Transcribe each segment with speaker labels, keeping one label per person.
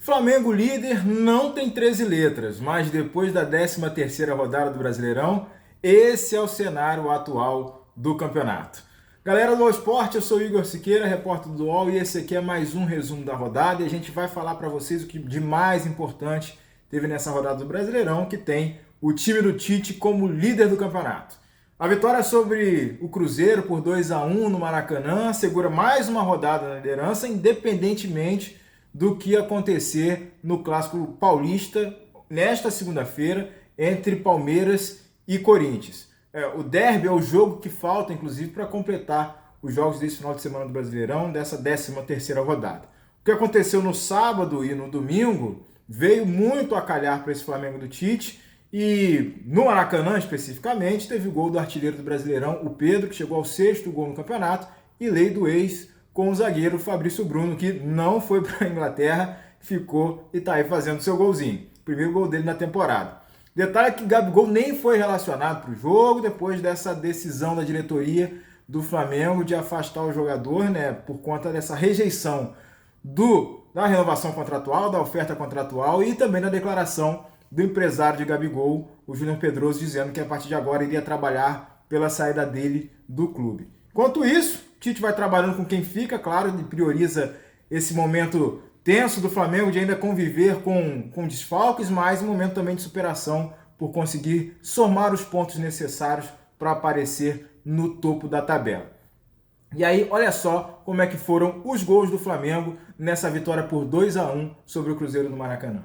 Speaker 1: Flamengo líder não tem 13 letras, mas depois da 13ª rodada do Brasileirão, esse é o cenário atual do campeonato. Galera do All Sport, eu sou o Igor Siqueira, repórter do UOL, e esse aqui é mais um resumo da rodada e a gente vai falar para vocês o que de mais importante teve nessa rodada do Brasileirão, que tem o time do Tite como líder do campeonato. A vitória sobre o Cruzeiro por 2-1 no Maracanã segura mais uma rodada na liderança, independentemente do que acontecer no Clássico Paulista nesta segunda-feira entre Palmeiras e Corinthians. O derby é o jogo que falta, inclusive, para completar os jogos desse final de semana do Brasileirão, dessa 13ª rodada. O que aconteceu no sábado e no domingo veio muito a calhar para esse Flamengo do Tite, e no Maracanã, especificamente, teve o gol do artilheiro do Brasileirão, o Pedro, que chegou ao 6º gol no campeonato, e lei do ex com o zagueiro Fabrício Bruno, que não foi para a Inglaterra, ficou e está aí fazendo seu golzinho. Primeiro gol dele na temporada. Detalhe que Gabigol nem foi relacionado para o jogo, depois dessa decisão da diretoria do Flamengo de afastar o jogador, né, por conta dessa rejeição da renovação contratual, da oferta contratual e também da declaração do empresário de Gabigol, o Júnior Pedroso, dizendo que a partir de agora iria trabalhar pela saída dele do clube. Enquanto isso, Tite vai trabalhando com quem fica, claro, ele prioriza esse momento tenso do Flamengo de ainda conviver com desfalques, mas um momento também de superação por conseguir somar os pontos necessários para aparecer no topo da tabela. E aí, olha só como é que foram os gols do Flamengo nessa vitória por 2-1 sobre o Cruzeiro do Maracanã.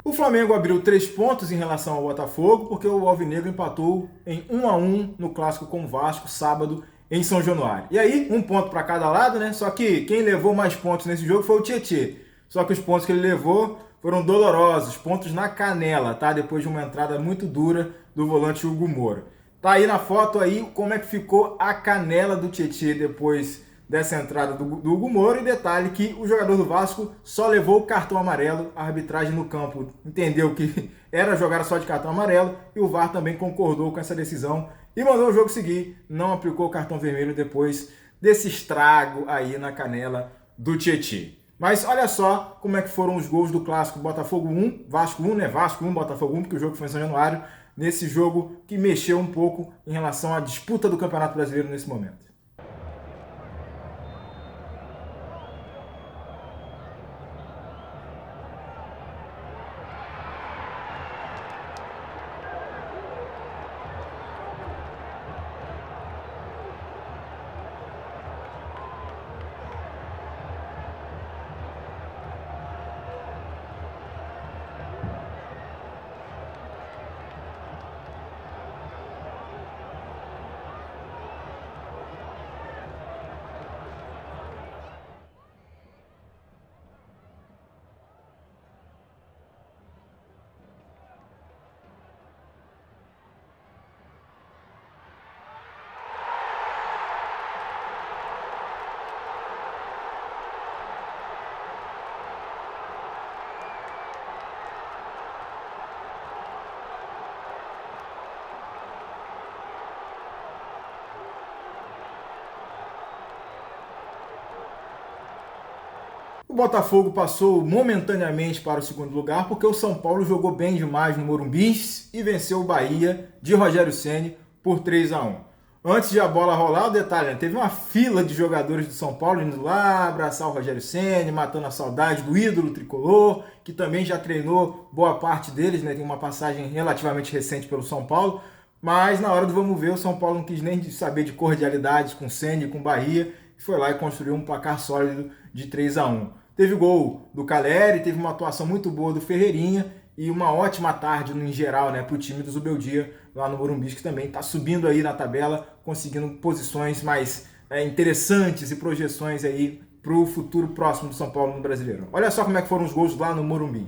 Speaker 1: O Flamengo abriu 3 pontos em relação ao Botafogo, porque o Alvinegro empatou em 1-1 no Clássico com o Vasco, sábado, em São Januário. E aí, 1 ponto para cada lado, né? Só que quem levou mais pontos nesse jogo foi o Tietê. Só que os pontos que ele levou foram dolorosos, pontos na canela, tá? Depois de uma entrada muito dura do volante Hugo Moura. Tá aí na foto aí como é que ficou a canela do Tietê depois dessa entrada do Hugo Moura, e detalhe que o jogador do Vasco só levou o cartão amarelo, a arbitragem no campo entendeu que era jogar só de cartão amarelo, e o VAR também concordou com essa decisão e mandou o jogo seguir, não aplicou o cartão vermelho depois desse estrago aí na canela do Tietê. Mas olha só como é que foram os gols do Clássico: Botafogo 1, Vasco 1, né? Vasco 1, Botafogo 1, porque o jogo foi em São Januário, nesse jogo que mexeu um pouco em relação à disputa do Campeonato Brasileiro nesse momento. Botafogo passou momentaneamente para o segundo lugar porque o São Paulo jogou bem demais no Morumbi e venceu o Bahia de Rogério Ceni por 3-1. Antes de a bola rolar, o detalhe, né? Teve uma fila de jogadores do São Paulo indo lá abraçar o Rogério Ceni, matando a saudade do ídolo tricolor, que também já treinou boa parte deles, né? Tem uma passagem relativamente recente pelo São Paulo, mas na hora do vamos ver, o São Paulo não quis nem saber de cordialidades com o Ceni e com o Bahia, e foi lá e construiu um placar sólido de 3-1. Teve gol do Caleri, teve uma atuação muito boa do Ferreirinha, e uma ótima tarde em geral, né, para o time do Zubeldia lá no Morumbi, que também está subindo aí na tabela, conseguindo posições mais interessantes e projeções aí para o futuro próximo do São Paulo no Brasileirão. Olha só como é que foram os gols lá no Morumbi.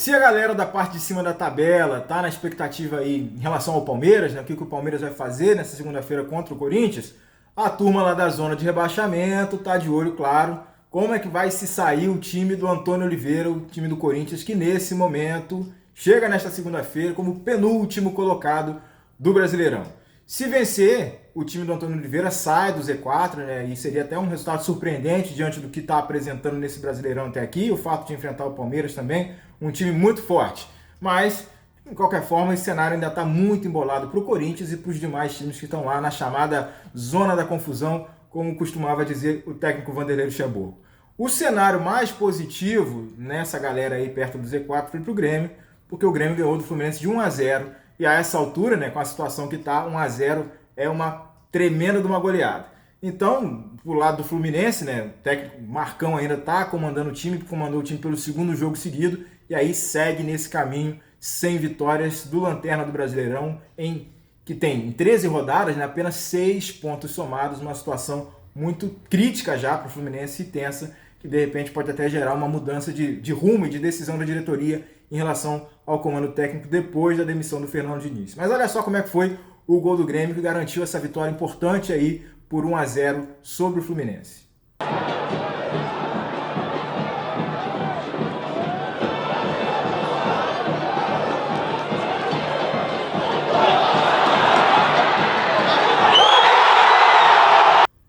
Speaker 1: Se a galera da parte de cima da tabela tá na expectativa aí em relação ao Palmeiras, né, o que o Palmeiras vai fazer nessa segunda-feira contra o Corinthians, a turma lá da zona de rebaixamento tá de olho, claro, como é que vai se sair o time do Antônio Oliveira, o time do Corinthians, que nesse momento chega nesta segunda-feira como penúltimo colocado do Brasileirão. Se vencer, o time do Antônio Oliveira sai do Z4, né, e seria até um resultado surpreendente diante do que está apresentando nesse Brasileirão até aqui, o fato de enfrentar o Palmeiras também, um time muito forte. Mas, de qualquer forma, esse cenário ainda está muito embolado para o Corinthians e para os demais times que estão lá na chamada zona da confusão, como costumava dizer o técnico Vanderlei Luxemburgo. O cenário mais positivo nessa galera aí perto do Z4 foi para o Grêmio, porque o Grêmio ganhou do Fluminense de 1-0, e a essa altura, né, com a situação que está, 1-0 é uma tremenda de uma goleada. Então, pro lado do Fluminense, né, o técnico Marcão ainda está comandando o time, comandou o time pelo segundo jogo seguido, e aí segue nesse caminho sem vitórias do Lanterna do Brasileirão, que tem em 13 rodadas, né, apenas 6 pontos somados, uma situação muito crítica já para o Fluminense e tensa, que de repente pode até gerar uma mudança de rumo e de decisão da diretoria em relação ao comando técnico depois da demissão do Fernando Diniz. Mas olha só como é que foi o gol do Grêmio que garantiu essa vitória importante aí por 1-0 sobre o Fluminense.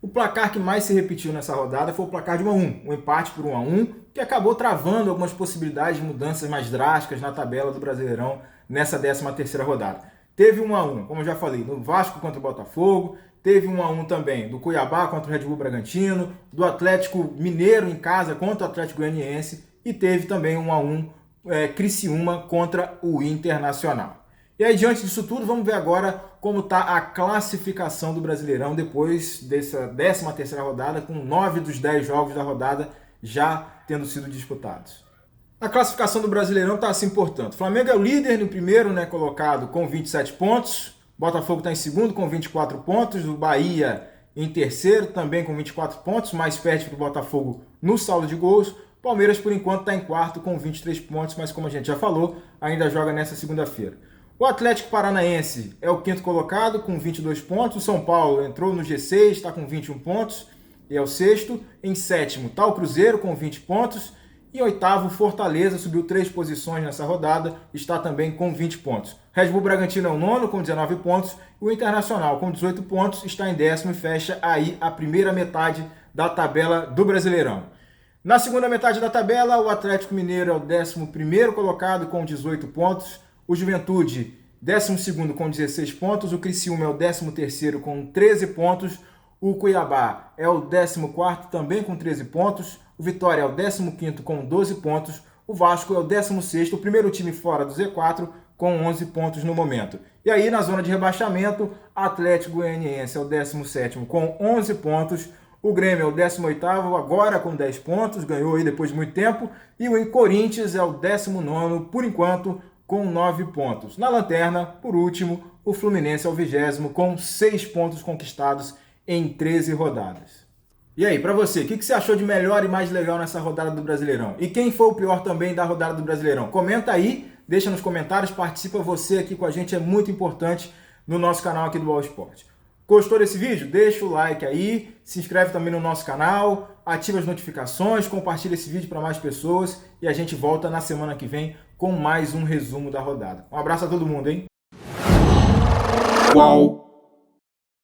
Speaker 1: O placar que mais se repetiu nessa rodada foi o placar de 1-1, um empate por 1-1, que acabou travando algumas possibilidades de mudanças mais drásticas na tabela do Brasileirão nessa 13ª rodada. Teve 1-1, como eu já falei, no Vasco contra o Botafogo, teve 1-1 também do Cuiabá contra o Red Bull Bragantino, do Atlético Mineiro em casa contra o Atlético Goianiense e teve também 1-1 Criciúma contra o Internacional. E aí, diante disso tudo, vamos ver agora como está a classificação do Brasileirão depois dessa 13ª rodada, com 9 dos 10 jogos da rodada já tendo sido disputados. A classificação do Brasileirão está assim, portanto. O Flamengo é o líder no primeiro, colocado com 27 pontos. Botafogo está em segundo com 24 pontos. O Bahia em terceiro também com 24 pontos, mais perto do Botafogo no saldo de gols. Palmeiras, por enquanto, está em quarto com 23 pontos, mas como a gente já falou, ainda joga nessa segunda-feira. O Atlético Paranaense é o quinto colocado com 22 pontos. O São Paulo entrou no G6, está com 21 pontos e é o sexto. Em sétimo está o Cruzeiro com 20 pontos. E em oitavo, Fortaleza subiu 3 posições nessa rodada, está também com 20 pontos. Red Bull Bragantino é o nono com 19 pontos. O Internacional com 18 pontos está em décimo e fecha aí a primeira metade da tabela do Brasileirão. Na segunda metade da tabela, o Atlético Mineiro é o 11º colocado com 18 pontos. O Juventude, 12º com 16 pontos. O Criciúma é o 13º com 13 pontos. O Cuiabá é o 14º também com 13 pontos. O Vitória é o 15º com 12 pontos. O Vasco é o 16º, o primeiro time fora do Z4, com 11 pontos no momento. E aí, na zona de rebaixamento, Atlético Goianiense é o 17º com 11 pontos. O Grêmio é o 18º, agora com 10 pontos, ganhou aí depois de muito tempo. E o Corinthians é o 19º, por enquanto, com 9 pontos. Na lanterna, por último, o Fluminense é o 20º, com 6 pontos conquistados em 13 rodadas. E aí, para você, o que você achou de melhor e mais legal nessa rodada do Brasileirão? E quem foi o pior também da rodada do Brasileirão? Comenta aí, deixa nos comentários, participa você aqui com a gente, é muito importante no nosso canal aqui do All Sport. Gostou desse vídeo? Deixa o like aí, se inscreve também no nosso canal, ativa as notificações, compartilha esse vídeo para mais pessoas e a gente volta na semana que vem com mais um resumo da rodada. Um abraço a todo mundo, hein?
Speaker 2: Uau!